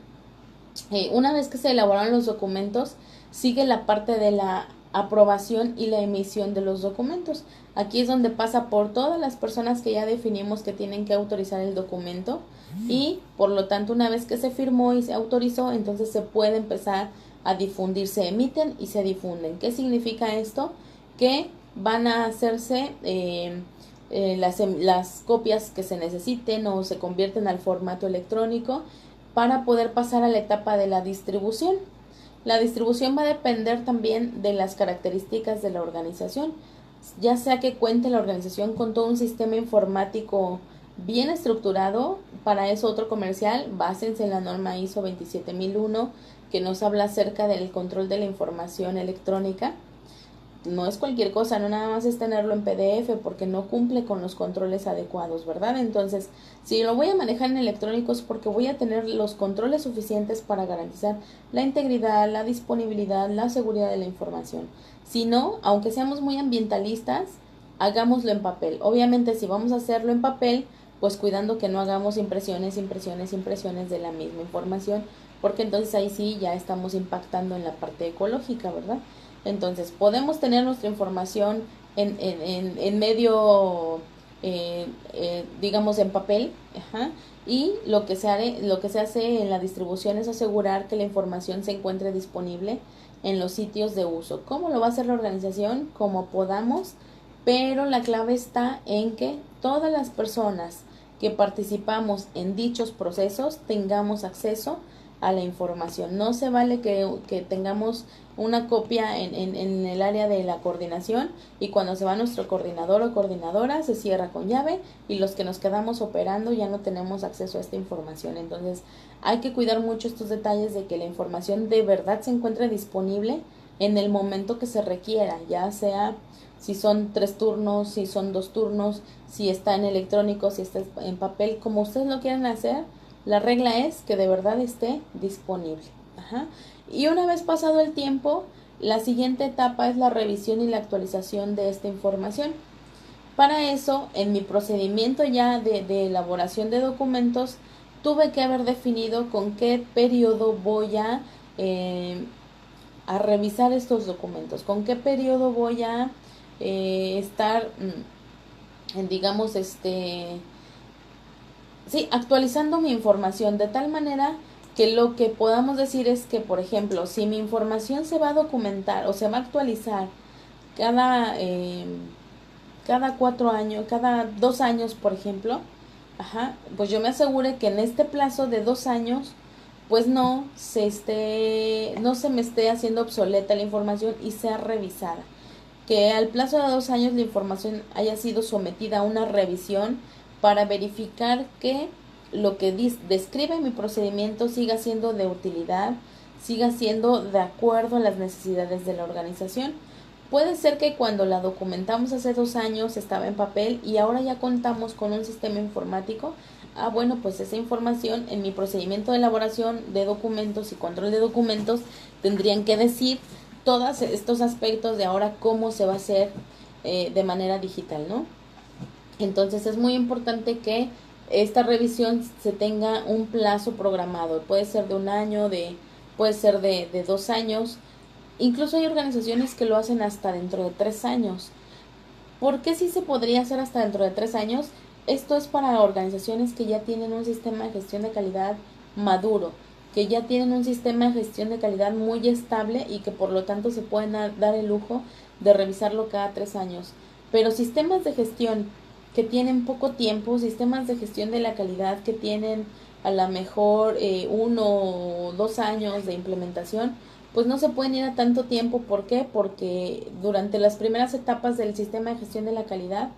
Una vez que se elaboran los documentos, sigue la parte de la aprobación y la emisión de los documentos. Aquí es donde pasa por todas las personas que ya definimos que tienen que autorizar el documento, y por lo tanto una vez que se firmó y se autorizó, entonces se puede empezar a difundir, se emiten y se difunden. ¿Qué significa esto? Que van a hacerse las copias que se necesiten o se convierten al formato electrónico para poder pasar a la etapa de la distribución. La distribución va a depender también de las características de la organización, ya sea que cuente la organización con todo un sistema informático bien estructurado. Para eso otro comercial, básense en la norma ISO 27001, que nos habla acerca del control de la información electrónica. No es cualquier cosa, no nada más es tenerlo en PDF, porque no cumple con los controles adecuados, ¿verdad? Entonces, si lo voy a manejar en electrónico es porque voy a tener los controles suficientes para garantizar la integridad, la disponibilidad, la seguridad de la información. Si no, aunque seamos muy ambientalistas, hagámoslo en papel. Obviamente, si vamos a hacerlo en papel, pues cuidando que no hagamos impresiones de la misma información, porque entonces ahí sí ya estamos impactando en la parte ecológica, ¿verdad? Entonces, podemos tener nuestra información en medio, digamos, en papel, ajá, y lo que se hace en la distribución es asegurar que la información se encuentre disponible en los sitios de uso. ¿Cómo lo va a hacer la organización? Como podamos, pero la clave está en que todas las personas que participamos en dichos procesos tengamos acceso a la información. No se vale que tengamos una copia en el área de la coordinación, y cuando se va nuestro coordinador o coordinadora se cierra con llave, y los que nos quedamos operando ya no tenemos acceso a esta información. Entonces hay que cuidar mucho estos detalles de que la información de verdad se encuentre disponible en el momento que se requiera, ya sea si son 3 turnos, si son 2 turnos, si está en electrónico, si está en papel, como ustedes lo quieran hacer. La regla es que de verdad esté disponible. Ajá. Y una vez pasado el tiempo, la siguiente etapa es la revisión y la actualización de esta información. Para eso, en mi procedimiento ya de elaboración de documentos, tuve que haber definido con qué periodo voy a revisar estos documentos, con qué periodo voy a estar, digamos, actualizando mi información, de tal manera que lo que podamos decir es que, por ejemplo, si mi información se va a documentar o se va a actualizar cada 4 años, cada 2 años, por ejemplo, ajá, pues yo me asegure que en este plazo de 2 años, pues no se me esté haciendo obsoleta la información y sea revisada. Que al plazo de 2 años la información haya sido sometida a una revisión para verificar que lo que describe mi procedimiento siga siendo de utilidad, siga siendo de acuerdo a las necesidades de la organización. Puede ser que cuando la documentamos hace 2 años estaba en papel y ahora ya contamos con un sistema informático. Bueno, pues esa información en mi procedimiento de elaboración de documentos y control de documentos tendrían que decir todos estos aspectos de ahora cómo se va a hacer de manera digital, ¿no? Entonces es muy importante que esta revisión se tenga un plazo programado. Puede ser de 1 año, puede ser de 2 años. Incluso hay organizaciones que lo hacen hasta dentro de 3 años. ¿Por qué sí se podría hacer hasta dentro de 3 años? Esto es para organizaciones que ya tienen un sistema de gestión de calidad maduro, que ya tienen un sistema de gestión de calidad muy estable y que por lo tanto se pueden dar el lujo de revisarlo cada 3 años. Pero sistemas de gestión que tienen poco tiempo, sistemas de gestión de la calidad que tienen a lo mejor 1 o 2 años de implementación, pues no se pueden ir a tanto tiempo. ¿Por qué? Porque durante las primeras etapas del sistema de gestión de la calidad,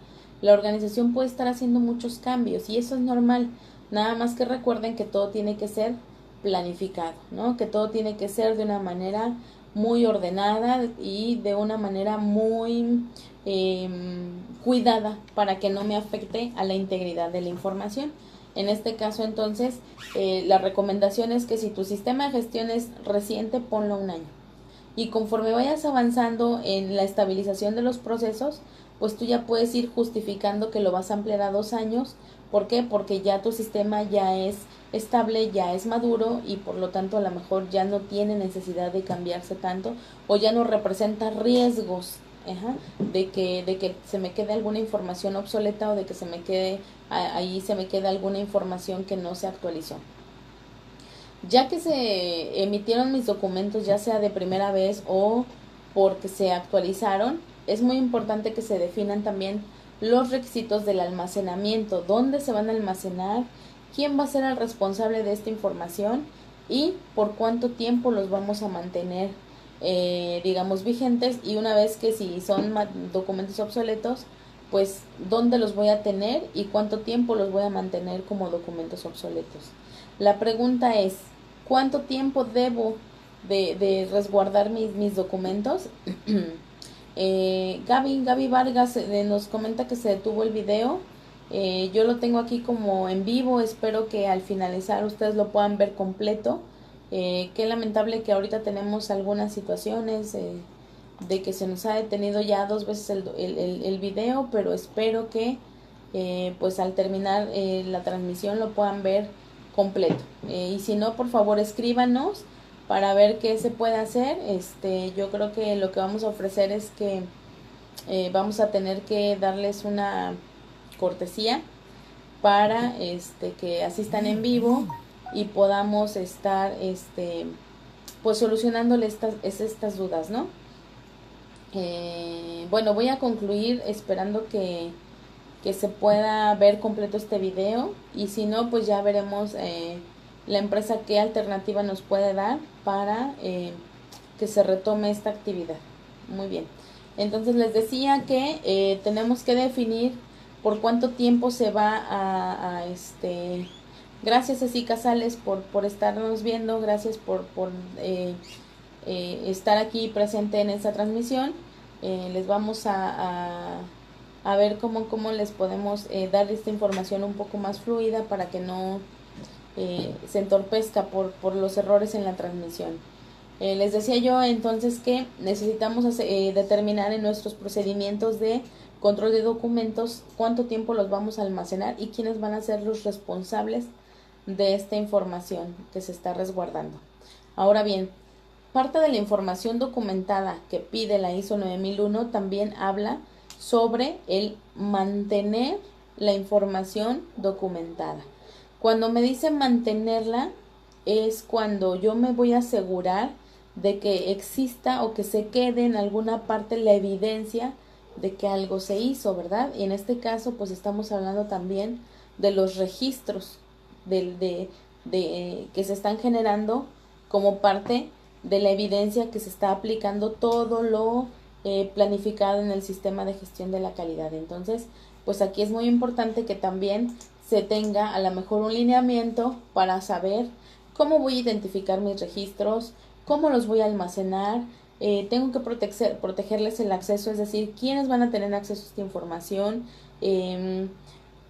la organización puede estar haciendo muchos cambios, y eso es normal. Nada más que recuerden que todo tiene que ser planificado, ¿no? Que todo tiene que ser de una manera muy ordenada y de una manera muy cuidada para que no me afecte a la integridad de la información. En este caso, entonces, la recomendación es que si tu sistema de gestión es reciente, ponlo 1 año. Y conforme vayas avanzando en la estabilización de los procesos, pues tú ya puedes ir justificando que lo vas a ampliar a 2 años. ¿Por qué? Porque ya tu sistema ya es estable, ya es maduro y por lo tanto a lo mejor ya no tiene necesidad de cambiarse tanto o ya no representa riesgos de que se me quede alguna información obsoleta o de que se me quede ahí se me quede alguna información que no se actualizó. Ya que se emitieron mis documentos, ya sea de primera vez o porque se actualizaron, es muy importante que se definan también los requisitos del almacenamiento, dónde se van a almacenar, quién va a ser el responsable de esta información y por cuánto tiempo los vamos a mantener, digamos, vigentes. Y una vez que si son documentos obsoletos, pues dónde los voy a tener y cuánto tiempo los voy a mantener como documentos obsoletos. La pregunta es, ¿cuánto tiempo debo de resguardar mis documentos? Gaby Vargas nos comenta que se detuvo el video. Yo lo tengo aquí como en vivo, espero que al finalizar ustedes lo puedan ver completo. Qué lamentable que ahorita tenemos algunas situaciones de que se nos ha detenido ya 2 veces el video, pero espero que pues al terminar la transmisión lo puedan ver completo. Y si no, por favor escríbanos para ver qué se puede hacer. Yo creo que lo que vamos a ofrecer es que vamos a tener que darles una cortesía para que asistan en vivo y podamos estar pues solucionándole estas dudas, ¿no? Bueno, voy a concluir esperando que se pueda ver completo este video y si no, pues ya veremos la empresa qué alternativa nos puede dar para que se retome esta actividad. Muy bien, entonces les decía que tenemos que definir por cuánto tiempo se va a gracias Ceci Casales por estarnos viendo, gracias por estar aquí presente en esta transmisión. Les vamos a ver cómo les podemos dar esta información un poco más fluida para que no se entorpezca por los errores en la transmisión. Les decía yo entonces que necesitamos determinar en nuestros procedimientos de control de documentos cuánto tiempo los vamos a almacenar y quiénes van a ser los responsables de esta información que se está resguardando. Ahora bien, parte de la información documentada que pide la ISO 9001 también habla sobre el mantener la información documentada. Cuando me dice mantenerla es cuando yo me voy a asegurar de que exista o que se quede en alguna parte la evidencia de que algo se hizo, ¿verdad? Y en este caso pues estamos hablando también de los registros que se están generando como parte de la evidencia que se está aplicando todo lo planificado en el sistema de gestión de la calidad. Entonces, pues aquí es muy importante que también se tenga a lo mejor un lineamiento para saber cómo voy a identificar mis registros, cómo los voy a almacenar, tengo que protegerles el acceso, es decir, quiénes van a tener acceso a esta información,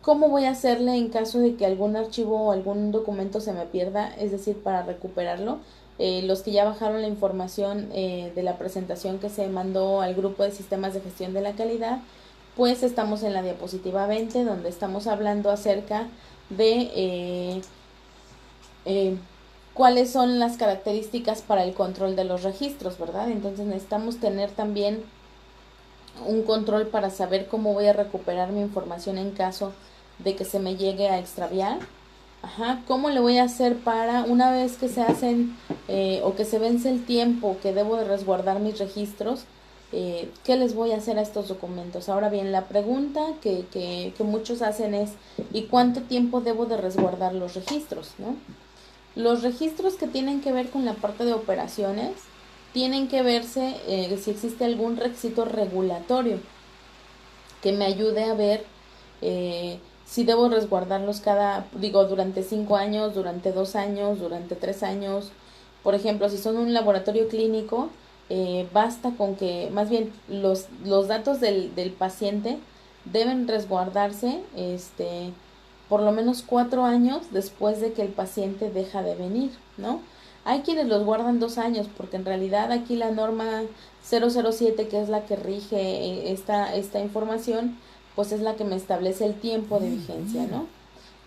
cómo voy a hacerle en caso de que algún archivo o algún documento se me pierda, es decir, para recuperarlo. Los que ya bajaron la información de la presentación que se mandó al grupo de sistemas de gestión de la calidad, pues estamos en la diapositiva 20 donde estamos hablando acerca de cuáles son las características para el control de los registros, ¿verdad? Entonces necesitamos tener también un control para saber cómo voy a recuperar mi información en caso de que se me llegue a extraviar. ¿Cómo le voy a hacer para una vez que se hacen o que se vence el tiempo que debo de resguardar mis registros? ¿Qué les voy a hacer a estos documentos? Ahora bien, la pregunta que muchos hacen es ¿y cuánto tiempo debo de resguardar los registros, ¿no? Los registros que tienen que ver con la parte de operaciones tienen que verse si existe algún requisito regulatorio que me ayude a ver si debo resguardarlos durante 5 años, durante 2 años, durante 3 años. Por ejemplo, si son un laboratorio clínico, basta con que, más bien, los datos del paciente deben resguardarse, por lo menos 4 años después de que el paciente deja de venir, ¿no? Hay quienes los guardan 2 años, porque en realidad aquí la norma 007, que es la que rige esta información, pues es la que me establece el tiempo de vigencia, ¿no?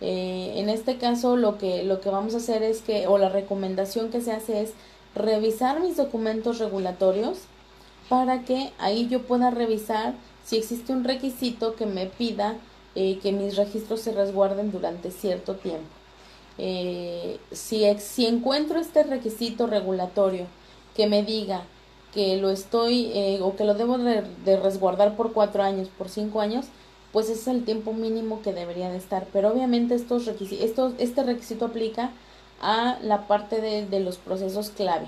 En este caso lo que vamos a hacer es que, o la recomendación que se hace es revisar mis documentos regulatorios para que ahí yo pueda revisar si existe un requisito que me pida que mis registros se resguarden durante cierto tiempo. Si encuentro este requisito regulatorio que me diga que lo estoy o que lo debo de resguardar por 4 años, por 5 años, pues ese es el tiempo mínimo que debería de estar. Pero obviamente este requisito aplica a la parte de los procesos clave.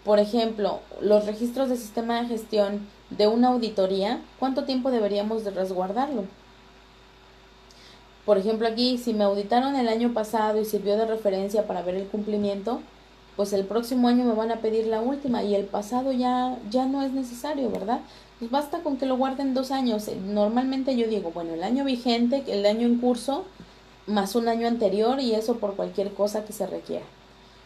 Por ejemplo, los registros de sistema de gestión de una auditoría, ¿cuánto tiempo deberíamos de resguardarlo? Por ejemplo, aquí, si me auditaron el año pasado y sirvió de referencia para ver el cumplimiento, pues el próximo año me van a pedir la última y el pasado ya no es necesario, ¿verdad? Pues basta con que lo guarden 2 años. Normalmente yo digo, bueno, el año vigente, el año en curso, más un año anterior, y eso por cualquier cosa que se requiera.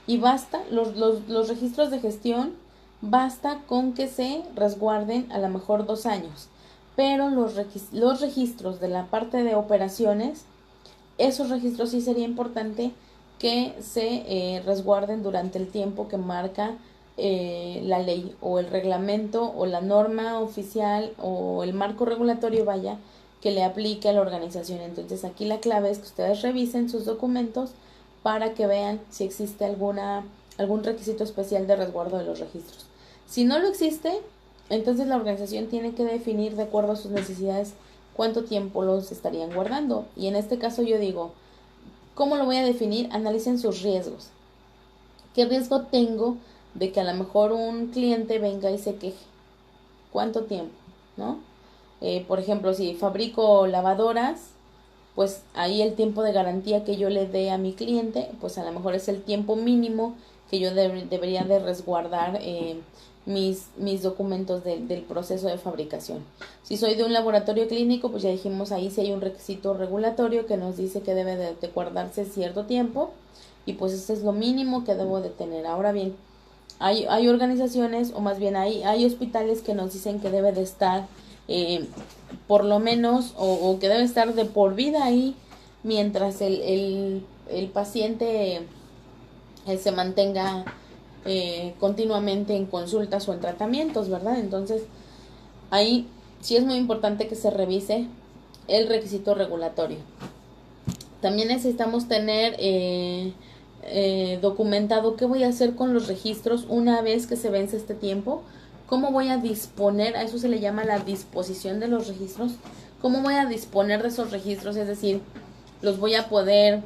Y basta, los registros de gestión, basta con que se resguarden a lo mejor 2 años. Pero los registros de la parte de operaciones, esos registros sí sería importante que se resguarden durante el tiempo que marca la ley o el reglamento o la norma oficial o el marco regulatorio, vaya, que le aplique a la organización. Entonces aquí la clave es que ustedes revisen sus documentos para que vean si existe algún requisito especial de resguardo de los registros. Si no lo existe, entonces la organización tiene que definir de acuerdo a sus necesidades cuánto tiempo los estarían guardando. Y en este caso yo digo, ¿cómo lo voy a definir? Analicen sus riesgos. ¿Qué riesgo tengo de que a lo mejor un cliente venga y se queje? ¿Cuánto tiempo? ¿No? Por ejemplo, si fabrico lavadoras, pues ahí el tiempo de garantía que yo le dé a mi cliente, pues a lo mejor es el tiempo mínimo que yo debería de resguardar mis documentos del proceso de fabricación. Si soy de un laboratorio clínico, pues ya dijimos ahí si hay un requisito regulatorio que nos dice que debe de guardarse cierto tiempo, y pues ese es lo mínimo que debo de tener. Ahora bien, hay organizaciones, o más bien hay hospitales que nos dicen que debe de estar por lo menos, o que debe estar de por vida ahí mientras el paciente se mantenga continuamente en consultas o en tratamientos, ¿verdad? Entonces ahí sí es muy importante que se revise el requisito regulatorio. También necesitamos tener documentado qué voy a hacer con los registros una vez que se vence este tiempo. ¿Cómo voy a disponer? A eso se le llama la disposición de los registros. ¿Cómo voy a disponer de esos registros? Es decir, los voy a poder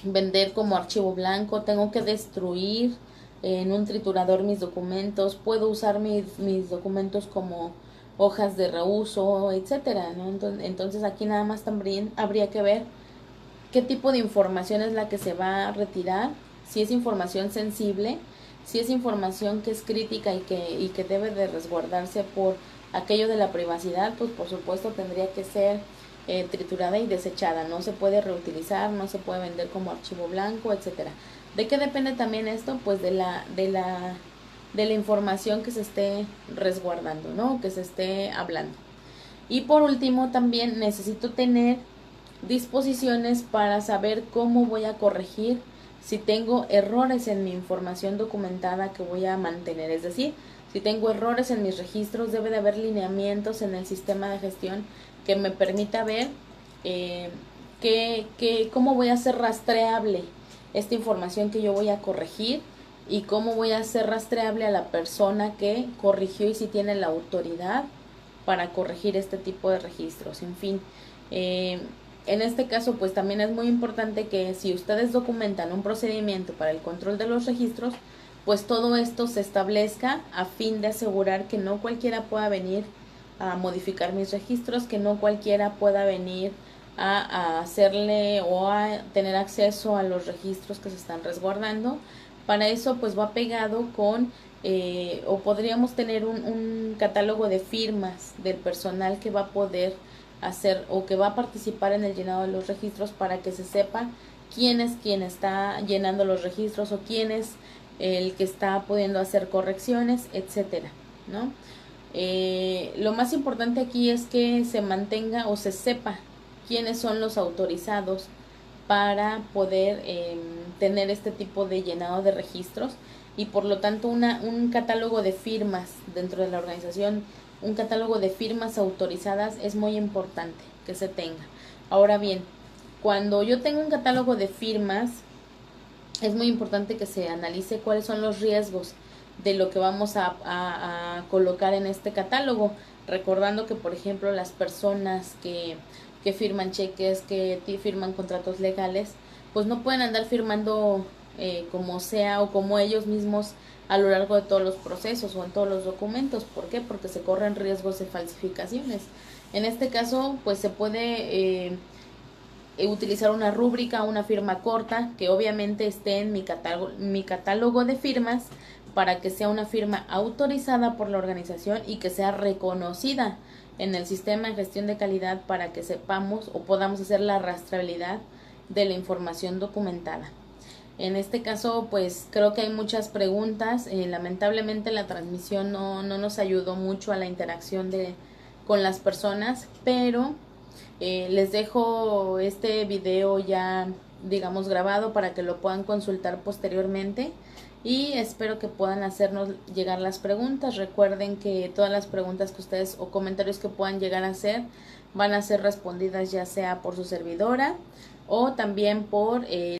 vender como archivo blanco, tengo que destruir en un triturador mis documentos, puedo usar mis documentos como hojas de reuso, etcétera, ¿no? Entonces aquí nada más también habría que ver qué tipo de información es la que se va a retirar, si es información sensible, si es información que es crítica y que debe de resguardarse por aquello de la privacidad, pues por supuesto tendría que ser triturada y desechada, no se puede reutilizar, no se puede vender como archivo blanco, etcétera. ¿De qué depende también esto? Pues de la información que se esté resguardando, ¿no? Que se esté hablando. Y por último, también necesito tener disposiciones para saber cómo voy a corregir si tengo errores en mi información documentada que voy a mantener. Es decir, si tengo errores en mis registros, debe de haber lineamientos en el sistema de gestión que me permita ver cómo voy a hacer rastreable esta información que yo voy a corregir, y cómo voy a hacer rastreable a la persona que corrigió y si tiene la autoridad para corregir este tipo de registros. En fin, en este caso pues también es muy importante que si ustedes documentan un procedimiento para el control de los registros, pues todo esto se establezca a fin de asegurar que no cualquiera pueda venir a modificar mis registros, que no cualquiera pueda venir a hacerle o a tener acceso a los registros que se están resguardando. Para eso pues va pegado con o podríamos tener un catálogo de firmas del personal que va a poder hacer o que va a participar en el llenado de los registros, para que se sepa quién es quien está llenando los registros o quién es el que está pudiendo hacer correcciones, etcétera, ¿no? Lo más importante aquí es que se mantenga o se sepa quiénes son los autorizados para poder tener este tipo de llenado de registros, y por lo tanto un catálogo de firmas dentro de la organización, un catálogo de firmas autorizadas es muy importante que se tenga. Ahora bien, cuando yo tengo un catálogo de firmas, es muy importante que se analice cuáles son los riesgos de lo que vamos a colocar en este catálogo, recordando que, por ejemplo, las personas que firman cheques, que firman contratos legales, pues no pueden andar firmando como sea o como ellos mismos a lo largo de todos los procesos o en todos los documentos. ¿Por qué? Porque se corren riesgos de falsificaciones. En este caso, pues se puede utilizar una rúbrica, una firma corta, que obviamente esté en mi catálogo de firmas, para que sea una firma autorizada por la organización y que sea reconocida en el sistema de gestión de calidad, para que sepamos o podamos hacer la rastreabilidad de la información documentada. En este caso, pues creo que hay muchas preguntas. Lamentablemente la transmisión no nos ayudó mucho a la interacción con las personas, pero les dejo este video ya, digamos, grabado para que lo puedan consultar posteriormente, y espero que puedan hacernos llegar las preguntas. Recuerden que todas las preguntas que ustedes o comentarios que puedan llegar a hacer van a ser respondidas ya sea por su servidora o también por